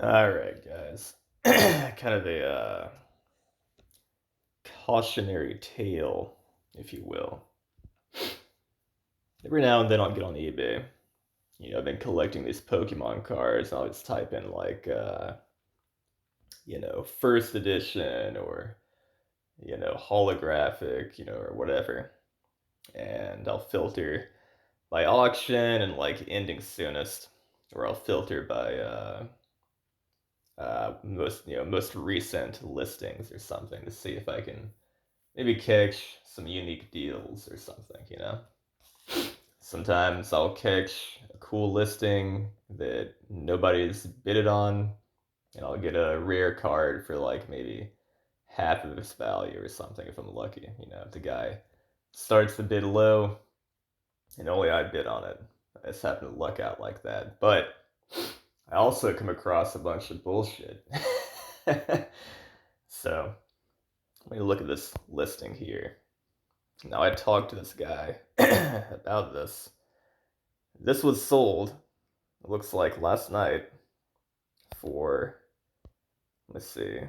All right, guys. Kind of a cautionary tale, if you will. Every now and then I'll get on eBay. I've been collecting these Pokemon cards. I'll just type in like, first edition or, holographic, or whatever. And I'll filter by auction and like ending soonest, or I'll filter by most recent listings or something to see if I can maybe catch some unique deals or something. Sometimes I'll catch a cool listing that nobody's bidded on, and I'll get a rare card for like maybe half of its value or something if I'm lucky. If the guy starts the bid low and only I bid on it. I just happen to luck out like that. But I also come across a bunch of bullshit. So let me look at this listing here. Now I talked to this guy about this. This was sold, it looks like last night, for, let's see,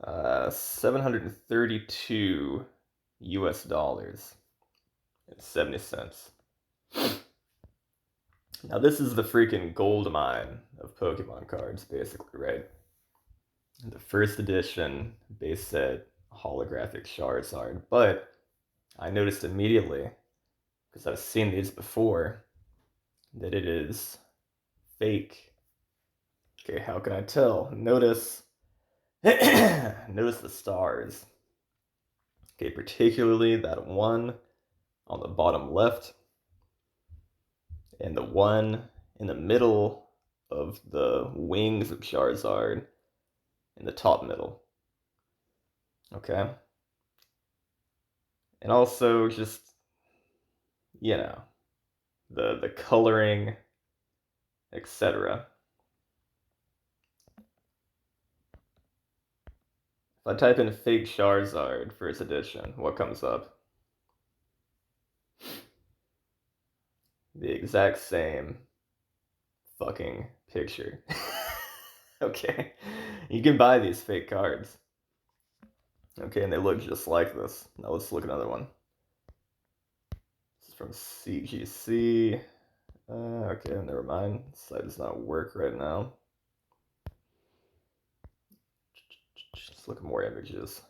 732 US dollars and 70 cents. Now this is the freaking gold mine of Pokemon cards, basically, right? The first edition base set holographic Charizard, but I noticed immediately, because I've seen these before, that it is fake. Okay, how can I tell? Notice the stars. Okay, particularly that one on the bottom left and the one in the middle of the wings of Charizard in the top middle. Okay? And also just, you know, the coloring, etc. If I type in fake Charizard first edition, what comes up? The exact same fucking picture. Okay? You can buy these fake cards. Okay, and they look just like this. Now let's look at another one. This is from CGC. Okay, never mind. This site does not work right now. Let's look at more images.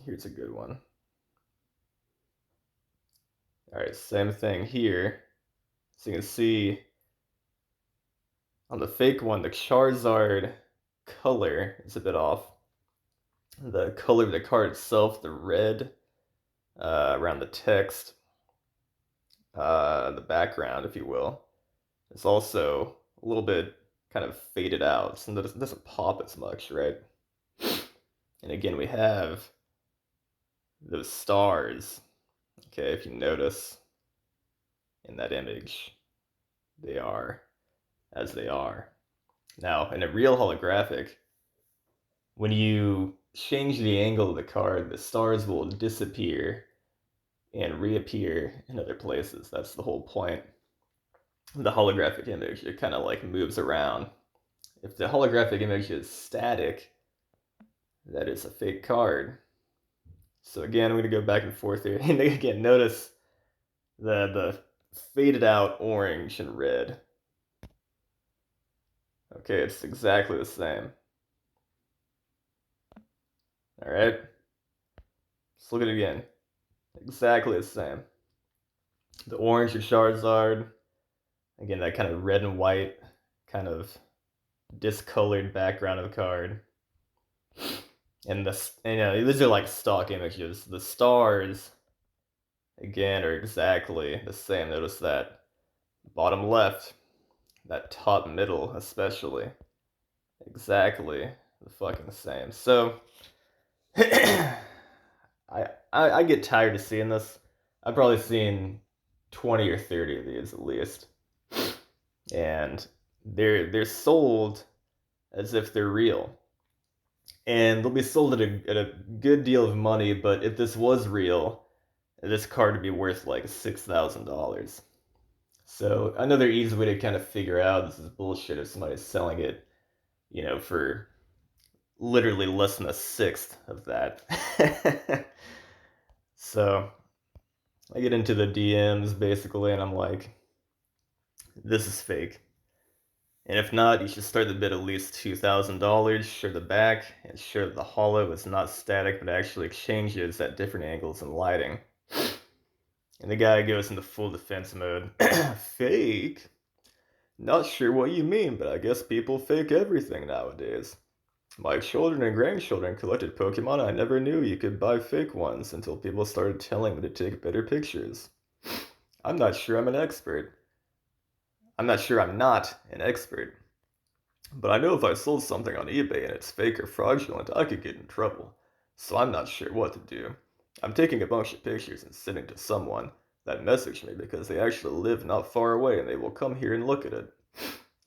Here's a good one. Alright, same thing here. So you can see on the fake one, the Charizard color is a bit off. The color of the card itself, the red around the text, the background, if you will, is also a little bit kind of faded out, so it doesn't pop as much, right? And again, we have those stars. Okay, if you notice in that image, they are as they are. Now, in a real holographic, when you change the angle of the card, the stars will disappear and reappear in other places. That's the whole point. The holographic image, it kind of like moves around. If the holographic image is static, that is a fake card. So again, I'm going to go back and forth here. And again, notice the faded out orange and red. Okay, it's exactly the same. All right, let's look at it again. Exactly the same. The orange is Charizard. Again, that kind of red and white, kind of discolored background of the card. And these are like stock images. The stars, again, are exactly the same. Notice that bottom left, that top middle especially, exactly the fucking same. So I get tired of seeing this. I've probably seen 20 or 30 of these at least. And they're sold as if they're real. And they'll be sold at a good deal of money, but if this was real, this card would be worth like $6,000. So another easy way to kind of figure out this is bullshit if somebody's selling it, for literally less than a sixth of that. So I get into the DMs basically, and I'm like, this is fake. And if not, you should start the bid at least $2,000, show the back, and show that the hollow is not static but actually exchanges at different angles and lighting. And the guy goes into full defense mode. Fake? Not sure what you mean, but I guess people fake everything nowadays. My children and grandchildren collected Pokemon, and I never knew you could buy fake ones until people started telling me to take better pictures. I'm not sure I'm an expert. I'm not sure I'm not an expert. But I know if I sold something on eBay and it's fake or fraudulent, I could get in trouble. So I'm not sure what to do. I'm taking a bunch of pictures and sending to someone that messaged me because they actually live not far away and they will come here and look at it.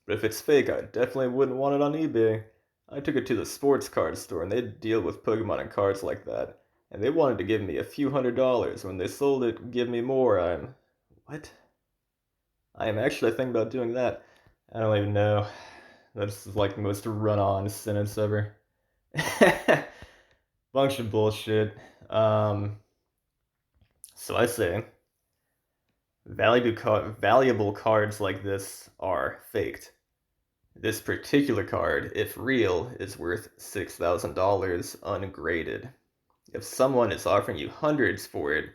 But if it's fake, I definitely wouldn't want it on eBay. I took it to the sports card store and they deal with Pokemon and cards like that. And they wanted to give me a few $100s. When they sold it, give me more. What? I am actually thinking about doing that. I don't even know. That's like the most run-on sentence ever. Bunch of bullshit. So I say, valuable cards like this are faked. This particular card, if real, is worth $6,000 ungraded. If someone is offering you hundreds for it,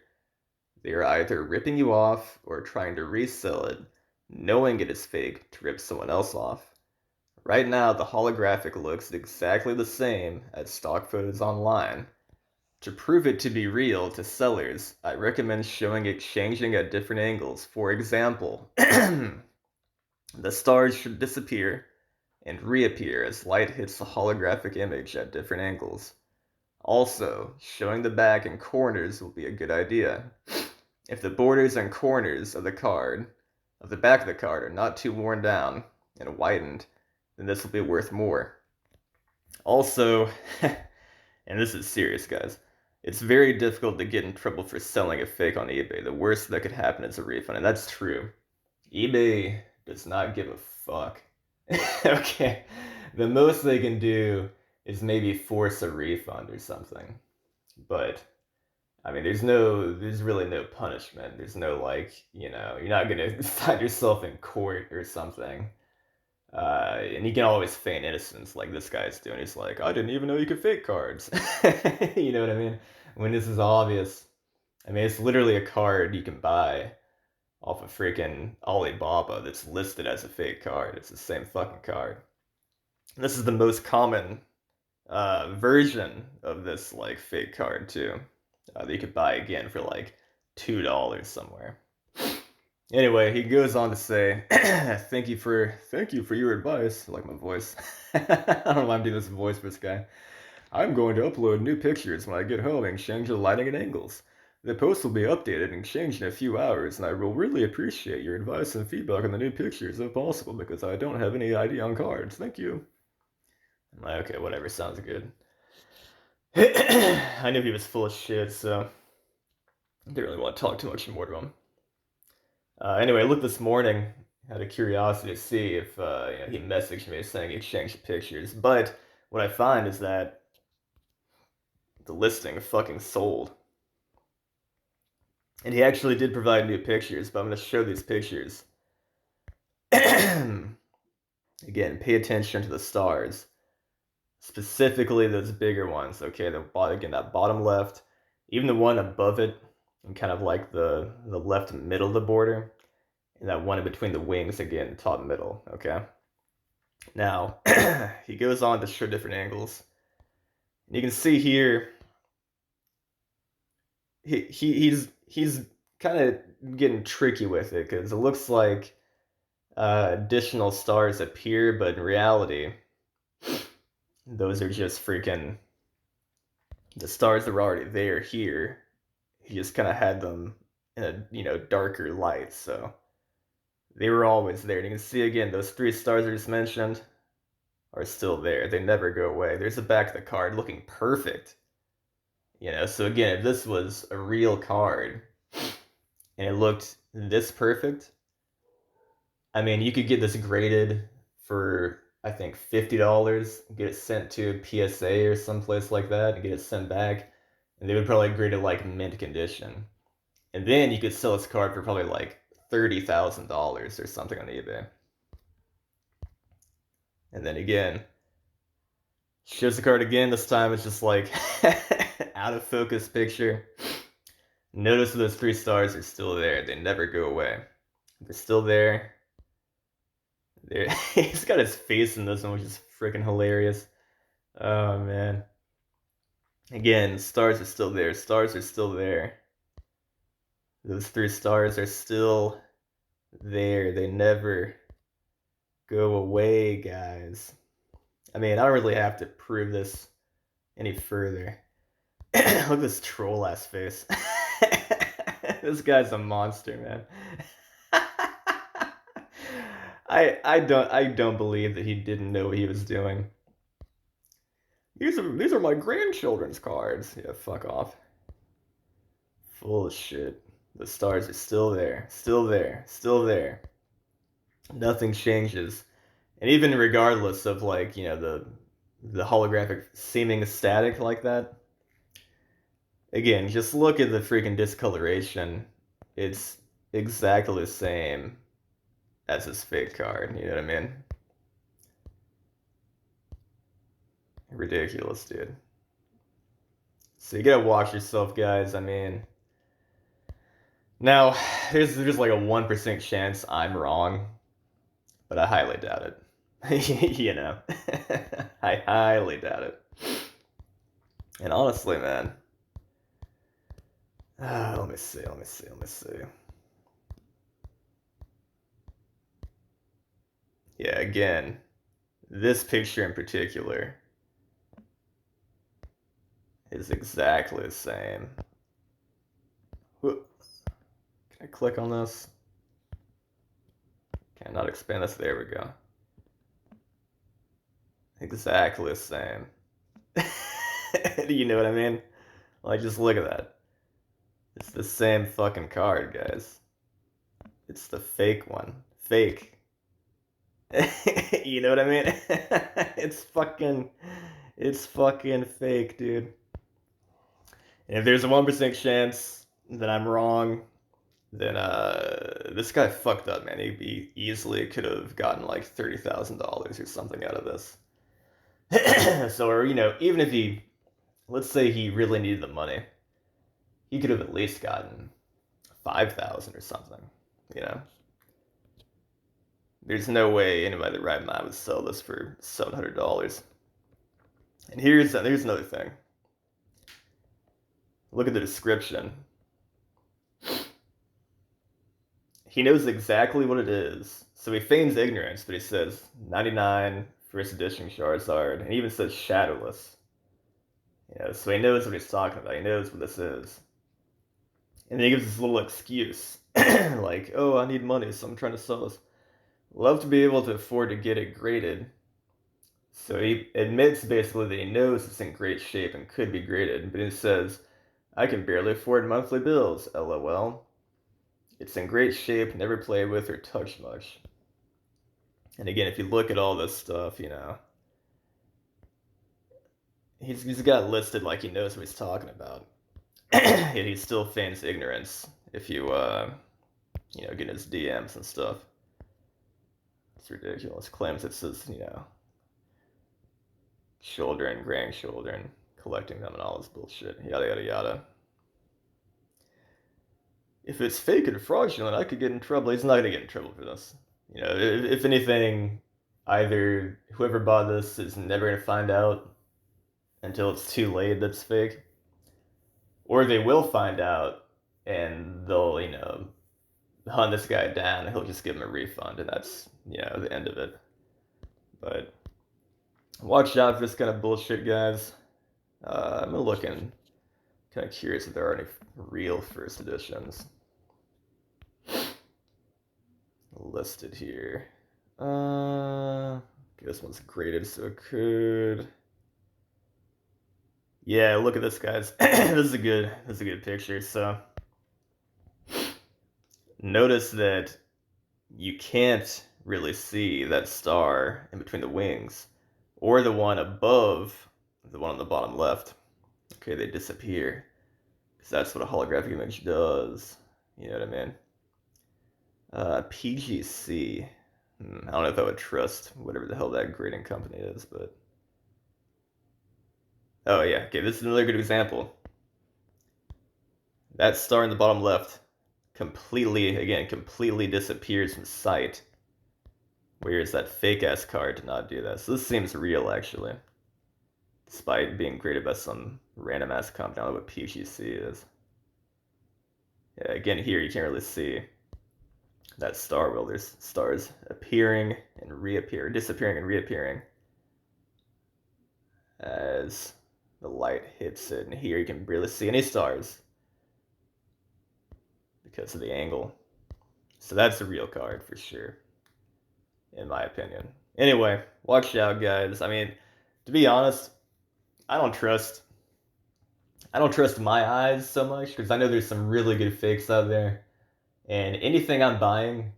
they are either ripping you off or trying to resell it, knowing it is fake to rip someone else off. Right now, the holographic looks exactly the same as stock photos online. To prove it to be real to sellers, I recommend showing it changing at different angles. For example, the stars should disappear and reappear as light hits the holographic image at different angles. Also, showing the back and corners will be a good idea. If the borders and corners of the back of the card, are not too worn down and whitened, then this will be worth more. Also, and this is serious, guys, it's very difficult to get in trouble for selling a fake on eBay. The worst that could happen is a refund, and that's true. eBay does not give a fuck. Okay, the most they can do is maybe force a refund or something. But I mean, there's really no punishment. There's no like, you're not gonna find yourself in court or something. And you can always feign innocence, like this guy's doing. He's like, I didn't even know you could fake cards. You know what I mean? When this is obvious. I mean, it's literally a card you can buy off of freaking Alibaba that's listed as a fake card. It's the same fucking card. And this is the most common version of this like fake card too, that you could buy again for like $2 somewhere. Anyway, he goes on to say, thank you for your advice. I like my voice. I don't know why I'm doing this voice for this guy. I'm going to upload new pictures when I get home and change the lighting and angles. The post will be updated and changed in a few hours, and I will really appreciate your advice and feedback on the new pictures if possible, because I don't have any ID on cards. Thank you. I'm like, okay, whatever, sounds good. I knew he was full of shit, so I didn't really want to talk too much more to him. Anyway, I looked this morning, out of curiosity to see if he messaged me saying he changed pictures, but what I find is that the listing fucking sold. And he actually did provide new pictures, but I'm going to show these pictures. Again, pay attention to the stars. Specifically those bigger ones, okay? Again, that bottom left, even the one above it, and kind of like the left middle of the border, and that one in between the wings, again, top middle, okay? Now, he goes on to show different angles. And you can see here, he's kind of getting tricky with it, because it looks like additional stars appear, but in reality, those are just freaking the stars that were already there here. He just kind of had them in a darker light, so they were always there. And you can see again, those 3 stars I just mentioned are still there. They never go away. There's the back of the card looking perfect. So again, if this was a real card, and it looked this perfect, I mean, you could get this graded for, I think, $50, get it sent to a PSA or someplace like that, and get it sent back, and they would probably grade it like mint condition. And then you could sell this card for probably like $30,000 or something on eBay. And then again, shows the card again. This time it's just like out of focus picture. Notice those 3 stars are still there. They never go away. They're still there. He's got his face in this one, which is freaking hilarious. Oh man. Again, stars are still there. Stars are still there. Those 3 stars are still there. They never go away, guys. I mean, I don't really have to prove this any further. Look at this troll ass face. This guy's a monster, man. I don't believe that he didn't know what he was doing. These are my grandchildren's cards. Yeah, fuck off. Full of shit. The stars are still there, still there, still there. Nothing changes. And even regardless of like, the holographic seeming static like that, again, just look at the freaking discoloration. It's exactly the same as his fake card, you know what I mean? Ridiculous, dude. So you gotta watch yourself, guys. I mean, now there's like a 1% chance I'm wrong, but I highly doubt it. You know, I highly doubt it. And honestly, man, let me see. Yeah, again, this picture in particular is exactly the same. Can I click on this? Cannot expand this. There we go. Exactly the same. Do you know what I mean? Like, just look at that. It's the same fucking card, guys. It's the fake one. Fake. You know what I mean? It's fucking fake, dude. And if there's a 1% chance that I'm wrong, then this guy fucked up, man. He easily could have gotten like $30,000 or something out of this. So, or even if let's say he really needed the money, he could have at least gotten 5,000 or something. You know, there's no way anybody that right mind would sell this for $700. And here's another thing. Look at the description. He knows exactly what it is, so he feigns ignorance, but he says 99 first edition Charizard, and he even says shadowless. So he knows what he's talking about. He knows what this is. And then he gives this little excuse, like, oh, I need money, so I'm trying to sell this. Love to be able to afford to get it graded. So he admits basically that he knows it's in great shape and could be graded, but he says, I can barely afford monthly bills, lol. It's in great shape, never play with or touch much. And again, if you look at all this stuff, he's got listed like he knows what he's talking about. Yet he still feigns ignorance if you, get his DMs and stuff. It's ridiculous. Claims it's his, children, grandchildren, collecting them and all this bullshit. Yada, yada, yada. If it's fake and fraudulent, I could get in trouble. He's not going to get in trouble for this. If anything, either whoever bought this is never going to find out until it's too late that it's fake, or they will find out and they'll, hunt this guy down and he'll just give him a refund, and that's, the end of it. But watch out for this kind of bullshit, guys. I'm looking kind of curious if there are any real first editions listed here. This one's graded, so it could. Yeah, look at this, guys. This is a good picture. So notice that you can't really see that star in between the wings, or the one above the one on the bottom left. Okay, they disappear, because that's what a holographic image does. You know what I mean? PGC. I don't know if I would trust whatever the hell that grading company is, but... Oh yeah, okay, this is another good example. That star in the bottom left completely disappears from sight. Whereas that fake-ass card did not do that. So this seems real, actually. Despite being graded by some random-ass company. I don't know what PGC is. Yeah, again, here you can't really see that star wheel. There's stars appearing and reappearing, disappearing and reappearing as the light hits it. And here you can barely see any stars because of the angle. So that's a real card for sure, in my opinion. Anyway, watch out, guys. I mean, to be honest, I don't trust my eyes so much because I know there's some really good fakes out there. And anything I'm buying,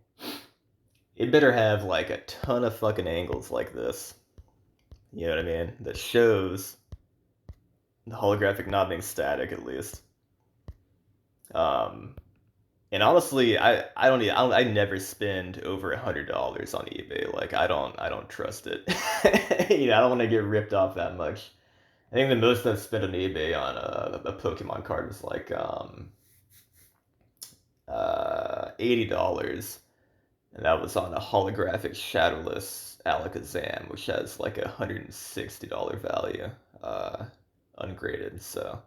it better have like a ton of fucking angles like this. You know what I mean? That shows the holographic not being static at least. Um, and honestly, I never spend over $100 on eBay. Like I don't trust it. You know, I don't want to get ripped off that much. I think the most I've spent on eBay on a Pokemon card was like $80, and that was on a holographic shadowless Alakazam, which has like $160 value, ungraded. So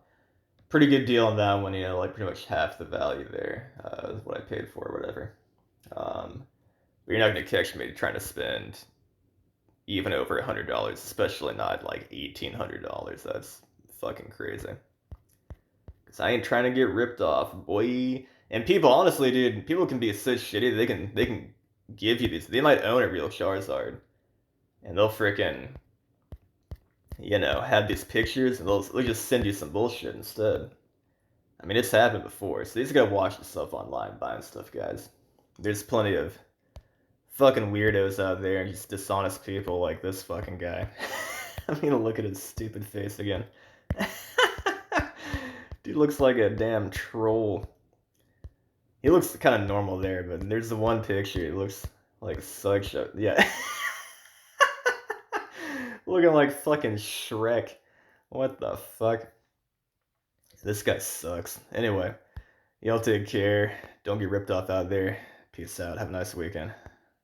pretty good deal on that one. You know, like pretty much half the value there is what I paid for, or whatever. But you're not gonna catch me trying to spend even over $100, especially not like $1,800. That's fucking crazy. Cause I ain't trying to get ripped off, boy. And people, honestly, dude, people can be so shitty. They can give you these. They might own a real Charizard, and they'll freaking, you know, have these pictures, and they'll just send you some bullshit instead. I mean, it's happened before, so you just gotta watch the stuff online, buying stuff, guys. There's plenty of fucking weirdos out there and just dishonest people like this fucking guy. I'm gonna look at his stupid face again. Dude looks like a damn troll. He looks kind of normal there, but there's the one picture. He looks like such a... Yeah. Looking like fucking Shrek. What the fuck? This guy sucks. Anyway, y'all take care. Don't get ripped off out there. Peace out. Have a nice weekend.